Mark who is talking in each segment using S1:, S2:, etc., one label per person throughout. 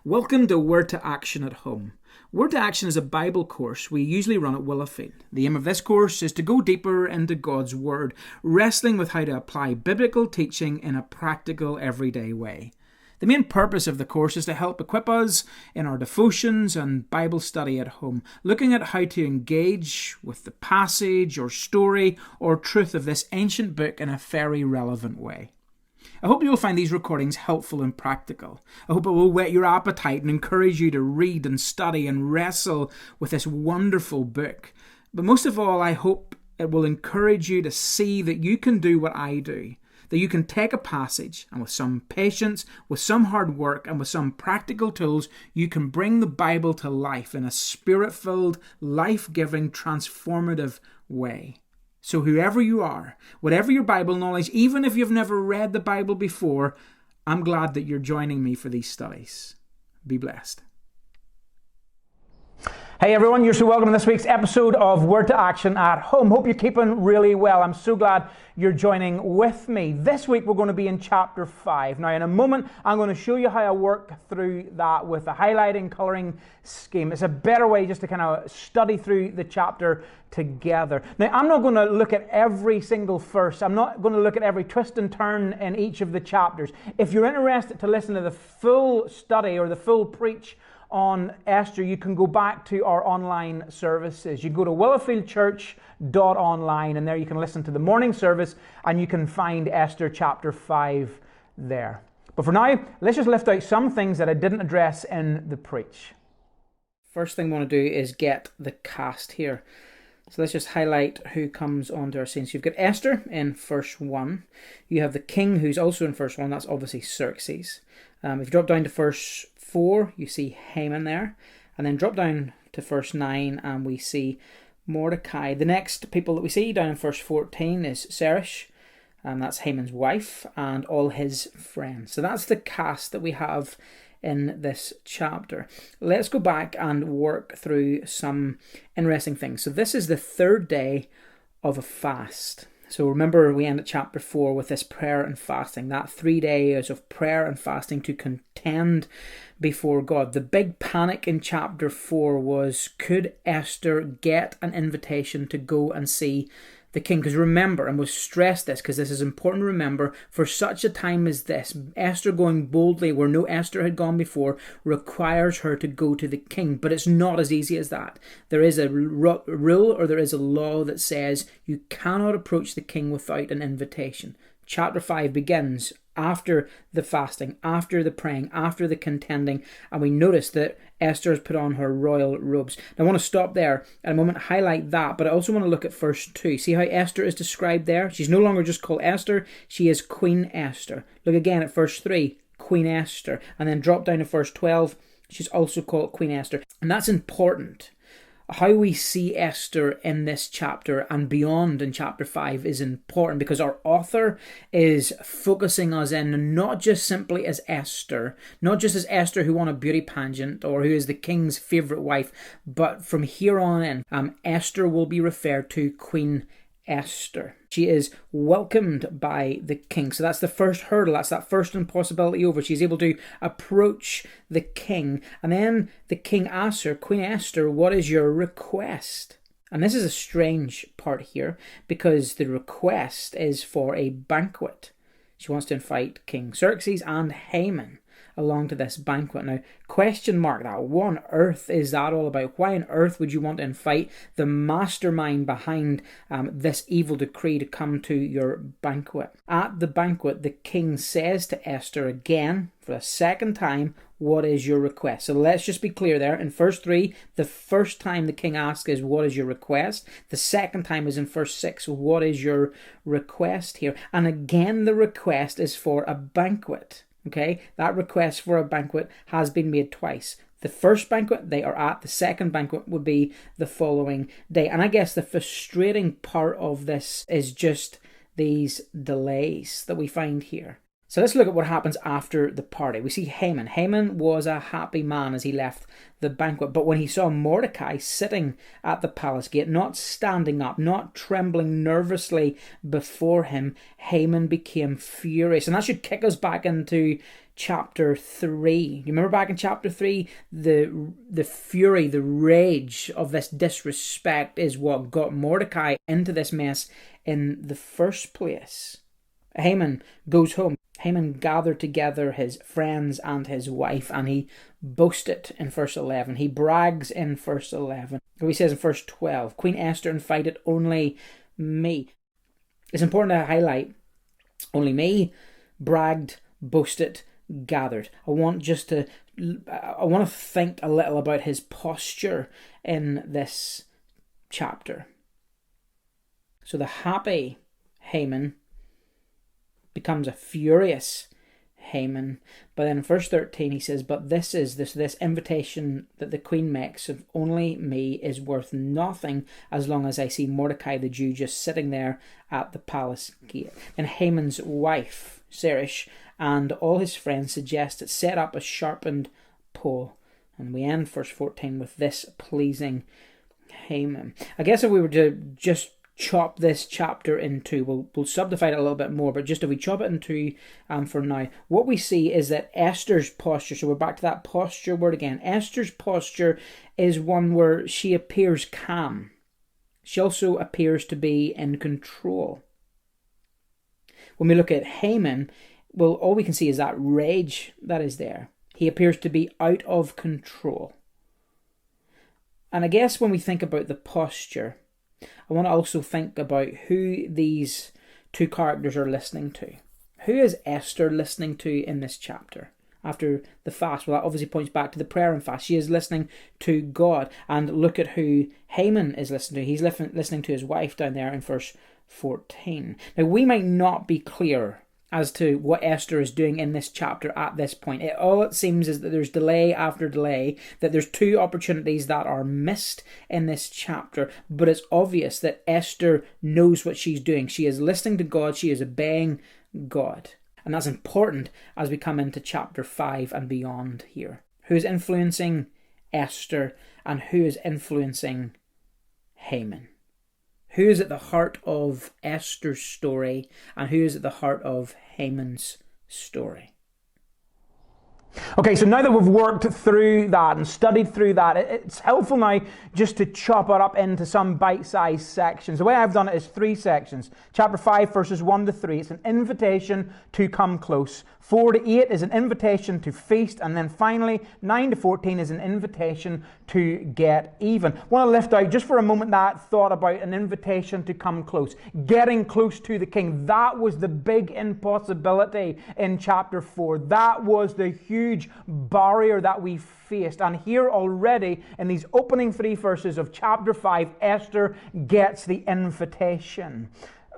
S1: Welcome to Word to Action at Home. Word to Action is a Bible course we usually run at Willowfield. The aim of this course is to go deeper into God's Word, wrestling with how to apply biblical teaching in a practical, everyday way. The main purpose of the course is to help equip us in our devotions and Bible study at home, looking at how to engage with the passage or story or truth of this ancient book in a very relevant way. I hope you will find these recordings helpful and practical. I hope it will whet your appetite and encourage you to read and study and wrestle with this wonderful book. But most of all, I hope it will encourage you to see that you can do what I do, that you can take a passage and with some patience, with some hard work and with some practical tools, you can bring the Bible to life in a spirit-filled, life-giving, transformative way. So whoever you are, whatever your Bible knowledge, even if you've never read the Bible before, I'm glad that you're joining me for these studies. Be blessed. Hey everyone, you're so welcome to this week's episode of Word to Action at Home. Hope you're keeping really well. I'm so glad you're joining with me. This week we're going to be in chapter 5. Now in a moment I'm going to show you how I work through that with a highlighting, colouring scheme. It's a better way just to kind of study through the chapter together. Now I'm not going to look at every single verse. I'm not going to look at every twist and turn in each of the chapters. If you're interested to listen to the full study or the full preach on Esther, you can go back to our online services. You go to willowfieldchurch.online and there you can listen to the morning service and you can find Esther chapter 5 there. But for now, let's just lift out some things that I didn't address in the preach. First thing I want to do is get the cast here. So let's just highlight who comes onto our scene. So you've got Esther in verse 1. You have the king who's also in verse 1. That's obviously Xerxes. If you drop down to verse 4, you see Haman there. And then drop down to verse 9 and we see Mordecai. The next people that we see down in verse 14 is Zeresh. That's Haman's wife and all his friends. So that's the cast that we have in this chapter. Let's go back and work through some interesting things. So this is the third day of a fast. So remember we end at chapter 4 with this prayer and fasting. That 3 days of prayer and fasting to contend before God. The big panic in chapter 4 was, could Esther get an invitation to go and see the king? Because remember, and we'll stress this because this is important to remember, for such a time as this, Esther going boldly where no Esther had gone before requires her to go to the king. But it's not as easy as that. There is a rule or there is a law that says you cannot approach the king without an invitation. Chapter 5 begins after the fasting, after the praying, after the contending, and we notice that Esther has put on her royal robes. Now, I want to stop there in a moment, highlight that, but I also want to look at verse 2. See how Esther is described there? She's no longer just called Esther, she is Queen Esther. Look again at verse 3, Queen Esther, and then drop down to verse 12, she's also called Queen Esther. And that's important. How we see Esther in this chapter and beyond in chapter 5 is important because our author is focusing us in not just simply as Esther, not just as Esther who won a beauty pageant or who is the king's favourite wife, but from here on in, Esther will be referred to Queen Esther. She is welcomed by the king. So that's the first hurdle. That's that first impossibility over. She's able to approach the king. And then the king asks her, Queen Esther, what is your request? And this is a strange part here because the request is for a banquet. She wants to invite King Xerxes and Haman along to this banquet. Now, question mark that. What on earth is that all about? Why on earth would you want to invite the mastermind behind this evil decree to come to your banquet? At the banquet, the king says to Esther again, for the second time, what is your request? So let's just be clear there. In verse 3, the first time the king asks is, what is your request? The second time is in verse 6, what is your request here? And again, the request is for a banquet. Okay, that request for a banquet has been made twice. The first banquet they are at, the second banquet would be the following day. And I guess the frustrating part of this is just these delays that we find here. So let's look at what happens after the party. We see Haman. Haman was a happy man as he left the banquet, but when he saw Mordecai sitting at the palace gate, not standing up, not trembling nervously before him, Haman became furious. And that should kick us back into chapter 3. You remember back in chapter 3, the fury, the rage of this disrespect is what got Mordecai into this mess in the first place. Haman goes home. Haman gathered together his friends and his wife, and he boasted in verse 11. He brags in verse 11. He says in verse 12, Queen Esther invited only me. It's important to highlight only me, bragged, boasted, gathered. I want to think a little about his posture in this chapter. So the happy Haman becomes a furious Haman. But then in verse 13 he says, but this invitation that the queen makes of only me is worth nothing as long as I see Mordecai the Jew just sitting there at the palace gate. And Haman's wife, Zeresh, and all his friends suggest that set up a sharpened pole. And we end verse 14 with this pleasing Haman. I guess if we were to just chop this chapter into, we'll subdivide it a little bit more, but just if we chop it into for now, what we see is that Esther's posture, so we're back to that posture word again, Esther's posture is one where she appears calm. She also appears to be in control. When we look at Haman, well, all we can see is that rage that is there. He appears to be out of control. And I guess when we think about the posture, I want to also think about who these two characters are listening to. Who is Esther listening to in this chapter? After the fast, well, that obviously points back to the prayer and fast. She is listening to God. And look at who Haman is listening to. He's listening to his wife down there in verse 14. Now, we might not be clear as to what Esther is doing in this chapter at this point. All it seems is that there's delay after delay, that there's two opportunities that are missed in this chapter, but it's obvious that Esther knows what she's doing. She is listening to God, she is obeying God. And that's important as we come into chapter 5 and beyond here. Who is influencing Esther and who is influencing Haman? Who is at the heart of Esther's story and who is at the heart of Haman's story? Okay, so now that we've worked through that and studied through that, it's helpful now just to chop it up into some bite-sized sections. The way I've done it is 3 sections. Chapter 5, verses 1 to 3, it's an invitation to come close. 4 to 8 is an invitation to feast. And then finally, 9 to 14 is an invitation to get even. I want to lift out just for a moment that thought about an invitation to come close. Getting close to the king. That was the big impossibility in chapter 4. That was the huge barrier that we faced. And here already in these opening 3 verses of chapter 5, Esther gets the invitation.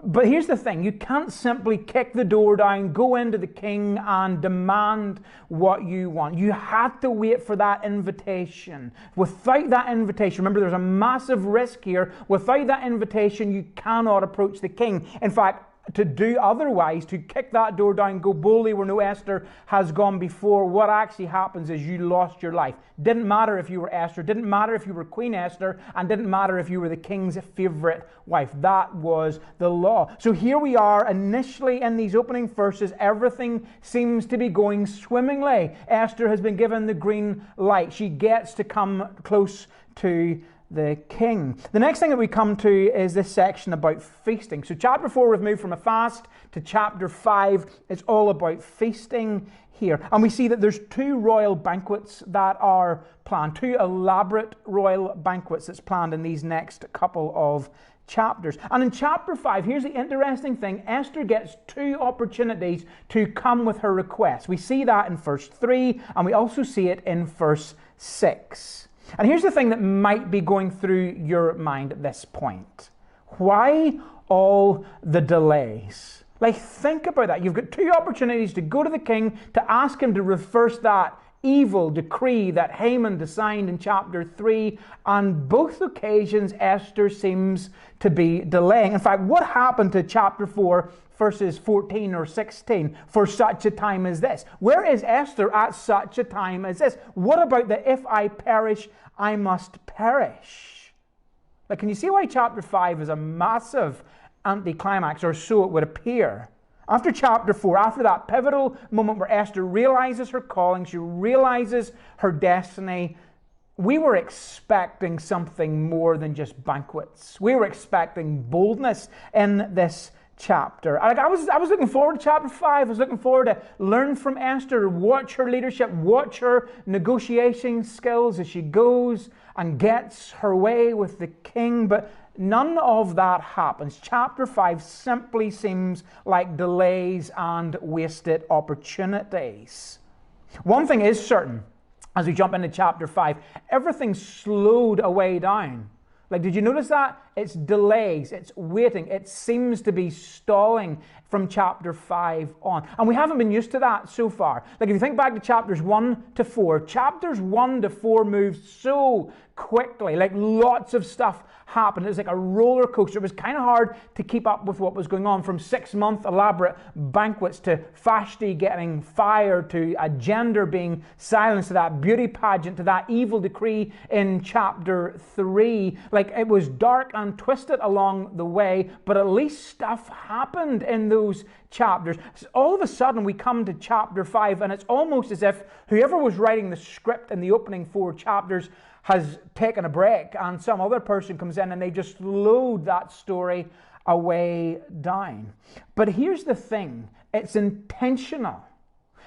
S1: But here's the thing, you can't simply kick the door down, go into the king and demand what you want. You had to wait for that invitation. Without that invitation, remember there's a massive risk here, without that invitation you cannot approach the king. In fact, to do otherwise, to kick that door down, go boldly where no Esther has gone before, what actually happens is you lost your life. Didn't matter if you were Esther, didn't matter if you were Queen Esther, and didn't matter if you were the king's favourite wife. That was the law. So here we are, initially in these opening verses, everything seems to be going swimmingly. Esther has been given the green light. She gets to come close to the king. The next thing that we come to is this section about feasting. So chapter 4 we've moved from a fast to chapter 5. It's all about feasting here. And we see that there's 2 royal banquets that are planned. 2 elaborate royal banquets that's planned in these next couple of chapters. And in chapter 5, here's the interesting thing. Esther gets 2 opportunities to come with her request. We see that in verse 3 and we also see it in verse 6. And here's the thing that might be going through your mind at this point. Why all the delays? Like, think about that. You've got 2 opportunities to go to the king to ask him to reverse that evil decree that Haman signed in chapter 3. On both occasions, Esther seems to be delaying. In fact, what happened to chapter 4, verses 14 or 16, for such a time as this? Where is Esther at such a time as this? What about the if I perish, I must perish? Like, can you see why chapter 5 is a massive anticlimax, or so it would appear? After chapter 4, after that pivotal moment where Esther realizes her calling, she realizes her destiny, we were expecting something more than just banquets. We were expecting boldness in this chapter. I was looking forward to chapter 5. I was looking forward to learn from Esther, watch her leadership, watch her negotiation skills as she goes and gets her way with the king. But none of that happens. Chapter 5 simply seems like delays and wasted opportunities. One thing is certain, as we jump into chapter 5, everything's slowed away down. Like, did you notice that? It's delays, it's waiting, it seems to be stalling from chapter 5 on. And we haven't been used to that so far. Like, if you think back to chapters 1 to 4, chapters 1 to 4 moved so quickly, like lots of stuff happened. It was like a roller coaster. It was kind of hard to keep up with what was going on, from 6-month elaborate banquets to Vashti getting fired, to a gender being silenced, to that beauty pageant, to that evil decree in chapter 3. Like, it was dark and twisted along the way, but at least stuff happened in those chapters. All of a sudden we come to chapter 5, and it's almost as if whoever was writing the script in the opening 4 chapters has taken a break, and some other person comes in and they just load that story away down. But here's the thing, it's intentional.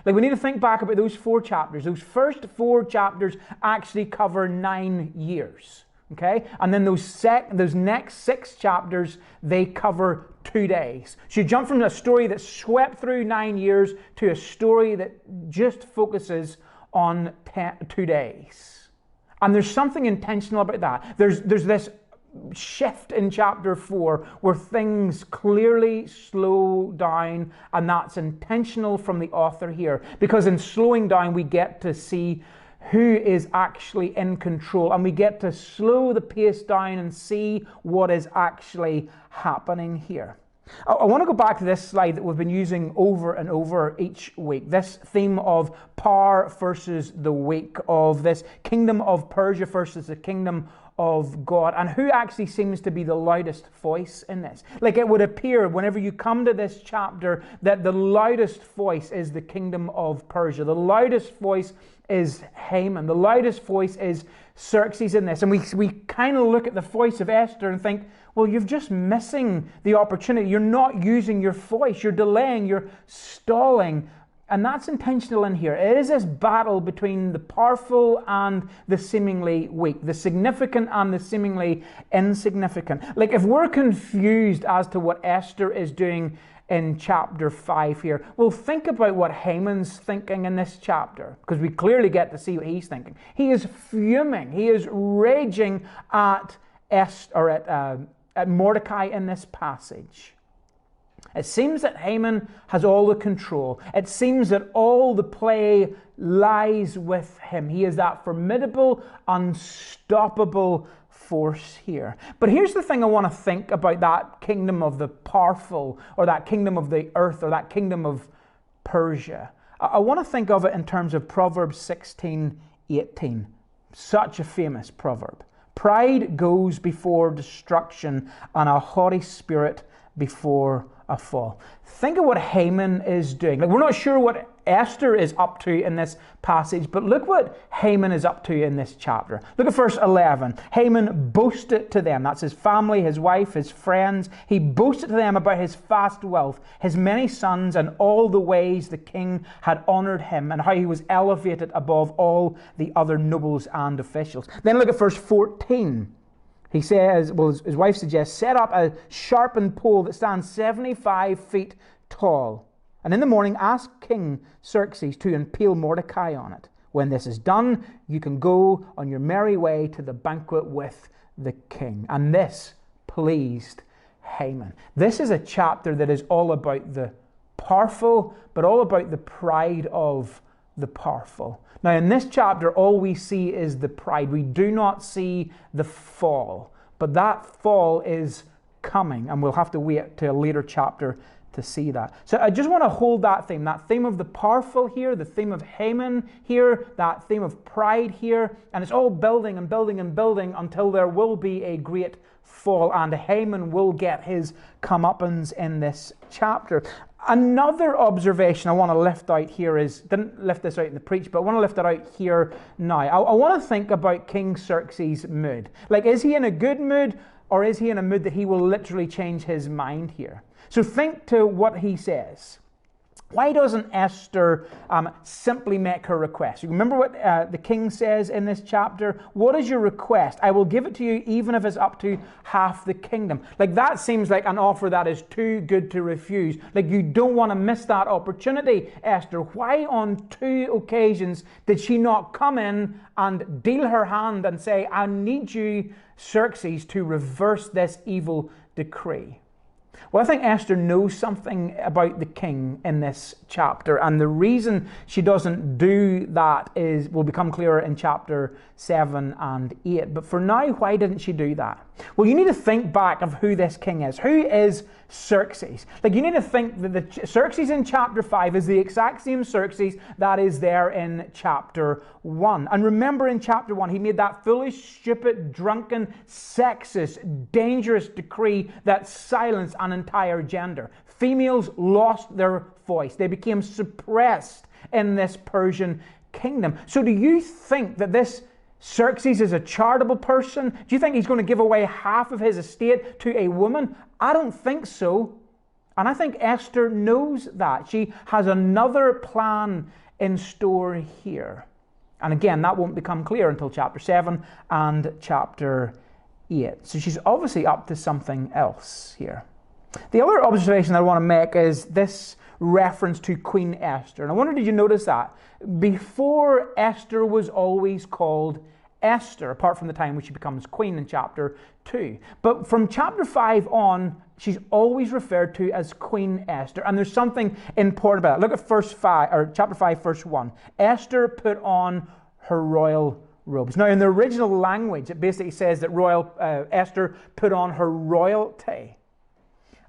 S1: Like, we need to think back about those 4 chapters. Those first 4 chapters actually cover 9 years. Okay? And then those next 6 chapters, they cover 2 days. So you jump from a story that swept through 9 years to a story that just focuses on 2 days. And there's something intentional about that. There's this shift in chapter 4 where things clearly slow down, and that's intentional from the author here. Because in slowing down, we get to see who is actually in control, and we get to slow the pace down and see what is actually happening here. I want to go back to this slide that we've been using over and over each week. This theme of power versus the weak, of this kingdom of Persia versus the kingdom of God, and who actually seems to be the loudest voice in this. Like, it would appear whenever you come to this chapter that the loudest voice is the kingdom of Persia. The loudest voice is Haman. The loudest voice is Xerxes in this. And we kind of look at the voice of Esther and think, well, you're just missing the opportunity. You're not using your voice. You're delaying. You're stalling. And that's intentional in here. It is this battle between the powerful and the seemingly weak, the significant and the seemingly insignificant. Like, if we're confused as to what Esther is doing in chapter 5 here, well, think about what Haman's thinking in this chapter, because we clearly get to see what he's thinking. He is fuming. He is raging at Esther, or at Mordecai in this passage. It seems that Haman has all the control. It seems that all the play lies with him. He is that formidable, unstoppable force here. But here's the thing I want to think about that kingdom of the powerful, or that kingdom of the earth, or that kingdom of Persia. I want to think of it in terms of Proverbs 16:18. Such a famous proverb. Pride goes before destruction, and a haughty spirit before a fall. Think of what Haman is doing. Like, we're not sure what Esther is up to in this passage, but look what Haman is up to in this chapter. Look at verse 11. Haman boasted to them, that's his family, his wife, his friends. He boasted to them about his vast wealth, his many sons, and all the ways the king had honored him, and how he was elevated above all the other nobles and officials. Then look at verse 14. He says, well, his wife suggests, set up a sharpened pole that stands 75 feet tall. And in the morning, ask King Xerxes to impale Mordecai on it. When this is done, you can go on your merry way to the banquet with the king. And this pleased Haman. This is a chapter that is all about the powerful, but all about the pride of the powerful. Now, in this chapter, all we see is the pride. We do not see the fall, but that fall is coming, and we'll have to wait to a later chapter to see that. So I just want to hold that theme of the powerful here, the theme of Haman here, that theme of pride here, and it's all building and building and building until there will be a great fall, and Haman will get his comeuppance in this chapter. Another observation I want to lift out here is, didn't lift this out in the preach, but I want to lift it out here now. I want to think about King Xerxes' mood. Like, is he in a good mood, or is he in a mood that he will literally change his mind here? So think to what he says. Why doesn't Esther simply make her request? You remember what the king says in this chapter? What is your request? I will give it to you even if it's up to half the kingdom. Like, that seems like an offer that is too good to refuse. Like, you don't want to miss that opportunity, Esther. Why on 2 occasions did she not come in and deal her hand and say, I need you, Xerxes, to reverse this evil decree? Well, I think Esther knows something about the king in this chapter, and the reason she doesn't do that will become clearer in chapter 7 and 8. But for now, why didn't she do that? Well, you need to think back of who this king is. Who is Xerxes? Like, you need to think that the Xerxes in chapter 5 is the exact same Xerxes that is there in chapter 1. And remember, in chapter 1, he made that foolish, stupid, drunken, sexist, dangerous decree that silenced an entire gender. Females lost their voice. They became suppressed in this Persian kingdom. So do you think that this Xerxes is a charitable person? Do you think he's going to give away half of his estate to a woman? I don't think so. And I think Esther knows that. She has another plan in store here. And again, that won't become clear until chapter 7 and chapter 8. So she's obviously up to something else here. The other observation I want to make is this reference to Queen Esther. And I wonder, did you notice that? Before, Esther was always called Esther, apart from the time when she becomes queen in chapter 2. But from chapter 5 on, she's always referred to as Queen Esther. And there's something important about it. Look at chapter 5, verse 1. Esther put on her royal robes. Now, in the original language, it basically says that Esther put on her royalty.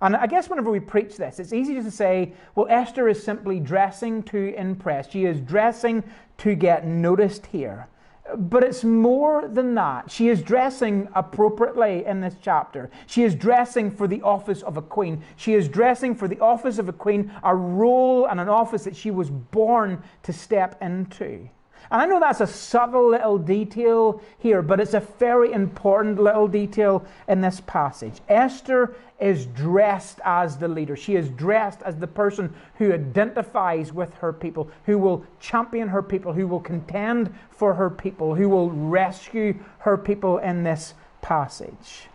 S1: And I guess whenever we preach this, it's easy to say, well, Esther is simply dressing to impress. She is dressing to get noticed here. But it's more than that. She is dressing appropriately in this chapter. She is dressing for the office of a queen. She is dressing for the office of a queen, a role and an office that she was born to step into. And I know that's a subtle little detail here, but it's a very important little detail in this passage. Esther is dressed as the leader. She is dressed as the person who identifies with her people, who will champion her people, who will contend for her people, who will rescue her people in this passage.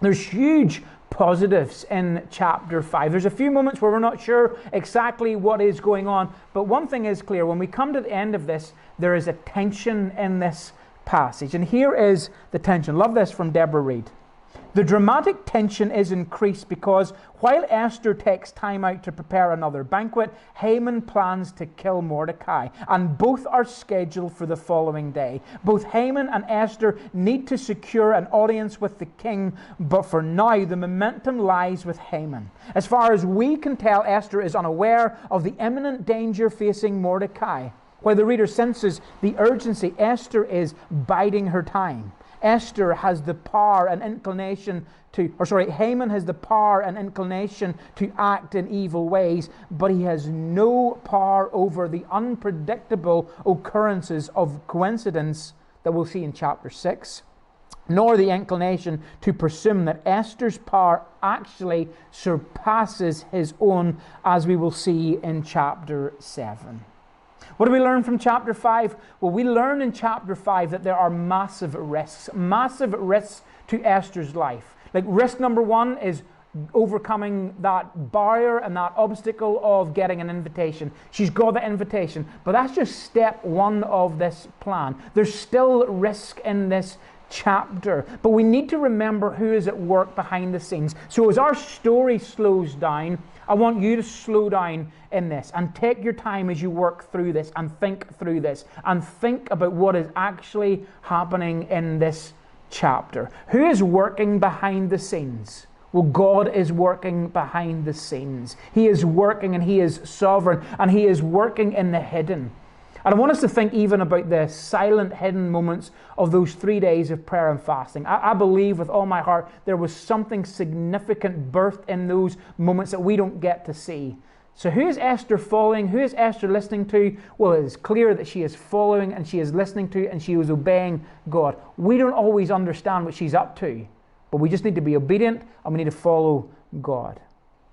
S1: There's huge positives in chapter 5. There's a few moments where we're not sure exactly what is going on, but one thing is clear. When we come to the end of this, there is a tension in this passage. And here is the tension. Love this from Deborah Reed. The dramatic tension is increased because while Esther takes time out to prepare another banquet, Haman plans to kill Mordecai, and both are scheduled for the following day. Both Haman and Esther need to secure an audience with the king, but for now the momentum lies with Haman. As far as we can tell, Esther is unaware of the imminent danger facing Mordecai. While the reader senses the urgency, Esther is biding her time. Esther has the power and inclination Haman has the power and inclination to act in evil ways, but he has no power over the unpredictable occurrences of coincidence that we'll see in chapter 6, nor the inclination to presume that Esther's power actually surpasses his own, as we will see in chapter 7. What do we learn from chapter 5? Well, we learn in chapter 5 that there are massive risks to Esther's life. Like, risk number 1 is overcoming that barrier and that obstacle of getting an invitation. She's got the invitation, but that's just step 1 of this plan. There's still risk in this chapter, but we need to remember who is at work behind the scenes. So as our story slows down, I want you to slow down in this and take your time as you work through this and think through this and think about what is actually happening in this chapter. Who is working behind the scenes? Well, God is working behind the scenes. He is working, and He is sovereign, and He is working in the hidden. And I want us to think even about the silent, hidden moments of those 3 days of prayer and fasting. I believe with all my heart there was something significant birthed in those moments that we don't get to see. So who is Esther following? Who is Esther listening to? Well, it is clear that she is following and she is listening to and she is obeying God. We don't always understand what she's up to, but we just need to be obedient and we need to follow God.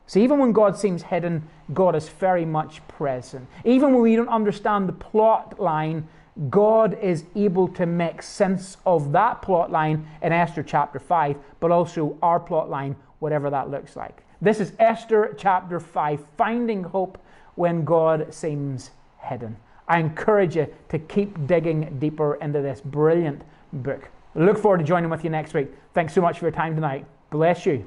S1: So even when God seems hidden, God is very much present. Even when we don't understand the plot line, God is able to make sense of that plot line in Esther chapter 5, but also our plot line, whatever that looks like. This is Esther chapter 5, finding hope when God seems hidden. I encourage you to keep digging deeper into this brilliant book. I look forward to joining with you next week. Thanks so much for your time tonight. Bless you.